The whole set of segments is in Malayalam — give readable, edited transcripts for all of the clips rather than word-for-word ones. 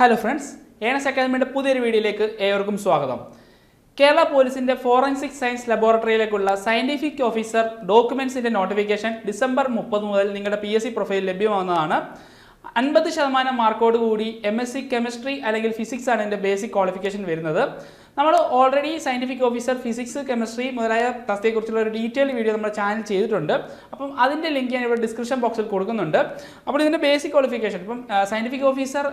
ഹലോ ഫ്രണ്ട്സ്, ഏണസ് അക്കാദമിയുടെ പുതിയൊരു വീഡിയോയിലേക്ക് ഏവർക്കും സ്വാഗതം. കേരള പോലീസിന്റെ ഫോറൻസിക് സയൻസ് ലബോറട്ടറിയിലേക്കുള്ള സയന്റിഫിക് ഓഫീസർ ഡോക്യുമെന്റ്സിന്റെ നോട്ടിഫിക്കേഷൻ ഡിസംബർ 30 മുതൽ നിങ്ങളുടെ PSC പ്രൊഫൈൽ ലഭ്യമാവുന്നതാണ്. 50% മാർക്കോട് കൂടി MSc കെമിസ്ട്രി അല്ലെങ്കിൽ ഫിസിക്സ് ആണ് ഇതിന്റെ ബേസിക് ക്വാളിഫിക്കേഷൻ വരുന്നത്. നമ്മൾ already scientific officer physics chemistry മുതലായ തസ്തികയെക്കുറിച്ചുള്ള ഒരു ഡീറ്റെയിൽ വീഡിയോ നമ്മുടെ ചാനൽ ചെയ്തിട്ടുണ്ട്. അപ്പം അതിൻ്റെ ലിങ്ക് ഞാൻ ഇവിടെ ഡിസ്ക്രിപ്ഷൻ ബോക്സിൽ കൊടുക്കുന്നുണ്ട്. അപ്പോൾ ഇതിൻ്റെ ബേസിക് ക്വാളിഫിക്കേഷൻ ഇപ്പം സയന്റിഫിക് ഓഫീസർ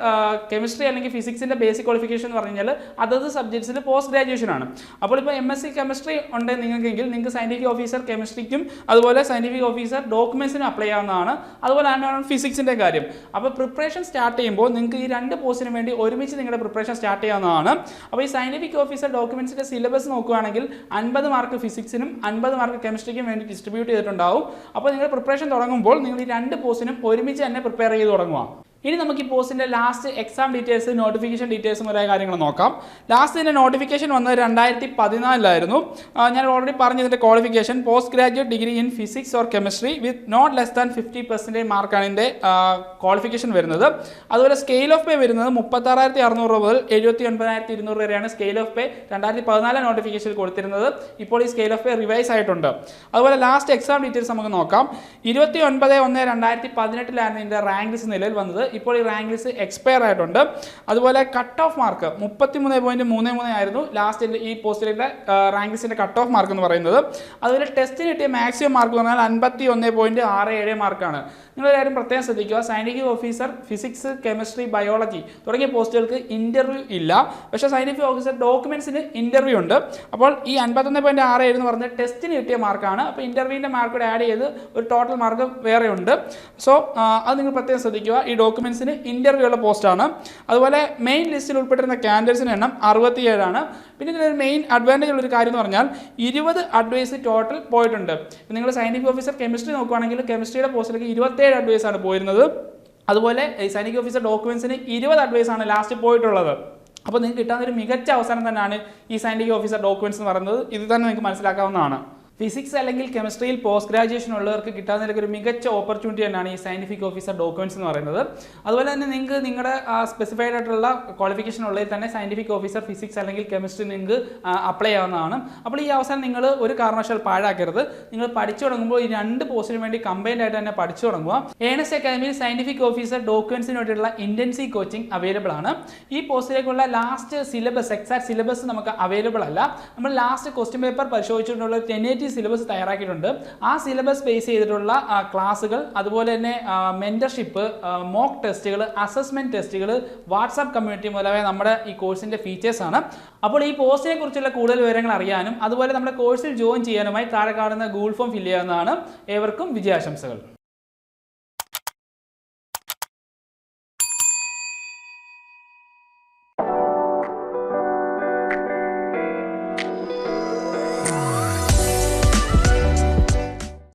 കെമിസ്ട്രി അല്ലെങ്കിൽ ഫിസിക്സിൻ്റെ ബേസിക് ക്വാളിഫിക്കേഷൻ എന്ന് പറഞ്ഞാൽ അതത് സബ്ജക്ട്സിൽ പോസ്റ്റ് ഗ്രാജുവേഷൻ ആണ്. അപ്പോൾ ഇപ്പോൾ MSc കെമിസ്ട്രി ഉണ്ട് നിങ്ങൾക്കെങ്കിൽ നിങ്ങൾക്ക് സയന്റിഫിക് ഓഫീസർ കെമിസ്ട്രിക്കും അതുപോലെ സയന്റിഫിക് ഓഫീസർ ഡോക്യുമെന്റ്സിനും അപ്ലൈ ചെയ്യാവുന്നതാണ്. അതുപോലെ തന്നെയാണ് ഫിസിക്സിൻ്റെ കാര്യം. അപ്പോൾ പ്രിപ്പറേഷൻ സ്റ്റാർട്ട് ചെയ്യുമ്പോൾ നിങ്ങൾക്ക് ഈ രണ്ട് പോസ്റ്റിന് വേണ്ടി ഒരുമിച്ച് നിങ്ങളുടെ പ്രിപ്പറേഷൻ സ്റ്റാർട്ട് ചെയ്യാവുന്നതാണ്. അപ്പോൾ ഈ സയന്റിഫിക് ഓഫീസർ ഡോക്യുമെന്റ്സിന്റെ സിലബസ് നോക്കുകയാണെങ്കിൽ 50 മാർക്ക് ഫിസിക്സിനും 50 മാർക്ക് കെമിസ്ട്രിക്കും വേണ്ടി ഡിസ്ട്രിബ്യൂട്ട് ചെയ്തിട്ടുണ്ടാവും. അപ്പോൾ നിങ്ങൾ പ്രിപ്പറേഷൻ തുടങ്ങുമ്പോൾ നിങ്ങൾ ഈ രണ്ട് പോസ്റ്റിനും ഒരുമിച്ച് തന്നെ പ്രിപ്പയർ ചെയ്ത് തുടങ്ങുക. ഇനി നമുക്ക് ഈ പോസ്റ്റിൻ്റെ last exam details, notification details മുതലായ കാര്യങ്ങൾ നോക്കാം. ലാസ്റ്റ് ഇതിൻ്റെ നോട്ടിഫിക്കേഷൻ വന്നത് 2014 ഞാൻ ഓൾറെഡി പറഞ്ഞതിൻ്റെ qualification post graduate degree in physics or chemistry with not less than 50% മാർക്കാണ് ഇതിൻ്റെ ക്വാളിഫിക്കേഷൻ വരുന്നത്. അതുപോലെ സ്കെയിൽ ഓഫ് പേ വരുന്നത് 36,600 മുതൽ 79,200 വരെയാണ് സ്കെയിൽ ഓഫ് പേ 2014 നോട്ടിഫിക്കേഷനിൽ കൊടുത്തിരുന്നത്. ഇപ്പോൾ ഈ സ്കെയിൽ ഓഫ് പേ റിവൈസ് ആയിട്ടുണ്ട്. അതുപോലെ ലാസ്റ്റ് എക്സാം ഡീറ്റെയിൽസ് നമുക്ക് നോക്കാം. 29/1/2018 ഇതിൻ്റെ റാങ്ക് ലിസ്റ്റ് നിലവിൽ വന്നത്. ഇപ്പോൾ ഈ റാങ്ക് ലിസ്റ്റ് എക്സ്പയർ ആയിട്ടുണ്ട്. അതുപോലെ കട്ട് ഓഫ് മാർക്ക് 33.33 ആയിരുന്നു ലാസ്റ്റ് ഈ പോസ്റ്റിലെ റാങ്ക് ലിസ്റ്റിന്റെ കട്ട് ഓഫ് മാർക്ക് എന്ന് പറയുന്നത്. അതുപോലെ ടെസ്റ്റിന് കിട്ടിയ മാക്സിമം മാർക്ക് പറഞ്ഞാൽ 51.67 മാർക്കാണ്. നിങ്ങൾ കാര്യം പ്രത്യേകം ശ്രദ്ധിക്കുക, scientific officer physics chemistry biology തുടങ്ങിയ പോസ്റ്റുകൾക്ക് ഇന്റർവ്യൂ ഇല്ല. പക്ഷേ സയന്റിഫിക് ഓഫീസർ ഡോക്യുമെന്റ്സിന് ഇന്റർവ്യൂ ഉണ്ട്. അപ്പോൾ ഈ 51.67 എന്ന് പറഞ്ഞ ടെസ്റ്റിന് കിട്ടിയ മാർക്കാണ്. അപ്പോൾ ഇന്റർവ്യൂവിന്റെ മാർക്ക് കൂടെ ആഡ് ചെയ്ത് ഒരു ടോട്ടൽ മാർക്ക് വേറെ ഉണ്ട്. സോ അത് നിങ്ങൾ പ്രത്യേകം ശ്രദ്ധിക്കുക. ഈ ഡോക്യുമെന്റ്സിന് ഇന്റർവ്യൂ ഉള്ള പോസ്റ്റാണ്. അതുപോലെ മെയിൻ ലിസ്റ്റിൽ ഉൾപ്പെട്ടിരുന്ന കാൻഡിഡേറ്റ്സിന്റെ എണ്ണം 67 ആണ്. പിന്നെ ഇതിലൊരു മെയിൻ അഡ്വാൻറ്റേജ് ഉള്ളൊരു കാര്യം എന്ന് പറഞ്ഞാൽ 20 അഡ്വൈസ് ടോട്ടൽ പോയിട്ടുണ്ട്. നിങ്ങൾ സയന്റിഫിക് ഓഫീസർ കെമിസ്ട്രി നോക്കുകയാണെങ്കിൽ കെമിസ്ട്രിയുടെ പോസ്റ്റിലേക്ക് 27 അഡ്വൈസ് ആണ് പോയിരുന്നത്. അതുപോലെ ഈ സയന്റിഫിക് ഓഫീസർ ഡോക്യുമെന്റ്സിന് 20 അഡ്വൈസ് ആണ് ലാസ്റ്റ് പോയിട്ടുള്ളത്. അപ്പോൾ നിങ്ങൾക്ക് കിട്ടാവുന്ന ഒരു മികച്ച അവസരം തന്നെയാണ് ഈ സയന്റിഫിക് ഓഫീസർ ഡോക്യുമെന്റ്സ് എന്ന് പറയുന്നത്. ഇത് തന്നെ നിങ്ങൾക്ക് മനസ്സിലാക്കാവുന്നതാണ്. ഫിസിക്സ് അല്ലെങ്കിൽ കെമിസ്ട്രിയിൽ പോസ്റ്റ് ഗ്രാജുവേഷൻ ഉള്ളവർക്ക് കിട്ടാവുന്ന ഒരു മികച്ച ഓപ്പർച്യൂണിറ്റി തന്നെയാണ് ഈ സയന്റിഫിക് ഓഫീസർ ഡോക്യുമെന്റ്സ് എന്ന് പറയുന്നത്. അതുപോലെ തന്നെ നിങ്ങൾക്ക് നിങ്ങളുടെ സ്പെസിഫൈഡ് ആയിട്ടുള്ള ക്വാളിഫിക്കേഷൻ ഉള്ളതിൽ തന്നെ സയന്റിഫിക് ഓഫീസർ ഫിസിക്സ് അല്ലെങ്കിൽ കെമിസ്ട്രി നിങ്ങൾക്ക് അപ്ലൈ ചെയ്യാവുന്നതാണ്. അപ്പോൾ ഈ അവസരം നിങ്ങൾ ഒരു കാരണവശാൽ പാഴാക്കരുത്. നിങ്ങൾ പഠിച്ചു തുടങ്ങുമ്പോൾ ഈ രണ്ട് പോസ്റ്റിന് വേണ്ടി കമ്പൈൻഡ് ആയിട്ട് തന്നെ പഠിച്ചു തുടങ്ങുക. ഏണസ് അക്കാദമിയിൽ സയന്റിഫിക് ഓഫീസർ ഡോക്യുമെന്റ്സിന് വേണ്ടിയുള്ള ഇന്റൻസീവ് കോച്ചിങ് അവൈലബിൾ ആണ്. ഈ പോസ്റ്റിലേക്കുള്ള ലാസ്റ്റ് സിലബസ്, എക്സാക്ട് സിലബസ് നമുക്ക് അവൈലബിൾ അല്ല. നമ്മൾ ലാസ്റ്റ് ക്വസ്റ്റ്യൻ പേപ്പർ പരിശോധിച്ചിട്ടുള്ള 1080 സിലബസ് തയ്യാറാക്കിയിട്ടുണ്ട്. ആ സിലബസ് ബേസ് ചെയ്തിട്ടുള്ള ക്ലാസ്സുകൾ, അതുപോലെ തന്നെ മെന്റർഷിപ്പ്, മോക്ക് ടെസ്റ്റുകൾ, അസസ്മെന്റ് ടെസ്റ്റുകൾ, വാട്സാപ്പ് കമ്മ്യൂണിറ്റി മുതലായ നമ്മുടെ ഈ കോഴ്സിന്റെ ഫീച്ചേഴ്സ് ആണ്. അപ്പോൾ ഈ പോസ്റ്റിനെ കുറിച്ചുള്ള കൂടുതൽ വിവരങ്ങൾ അറിയാനും അതുപോലെ നമ്മുടെ കോഴ്സിൽ ജോയിൻ ചെയ്യാനുമായി താഴെ കാണുന്ന ഗൂഗിൾ ഫോം ഫില്ല് ചെയ്യാവുന്നതാണ്. ഏവർക്കും വിജയാശംസകൾ.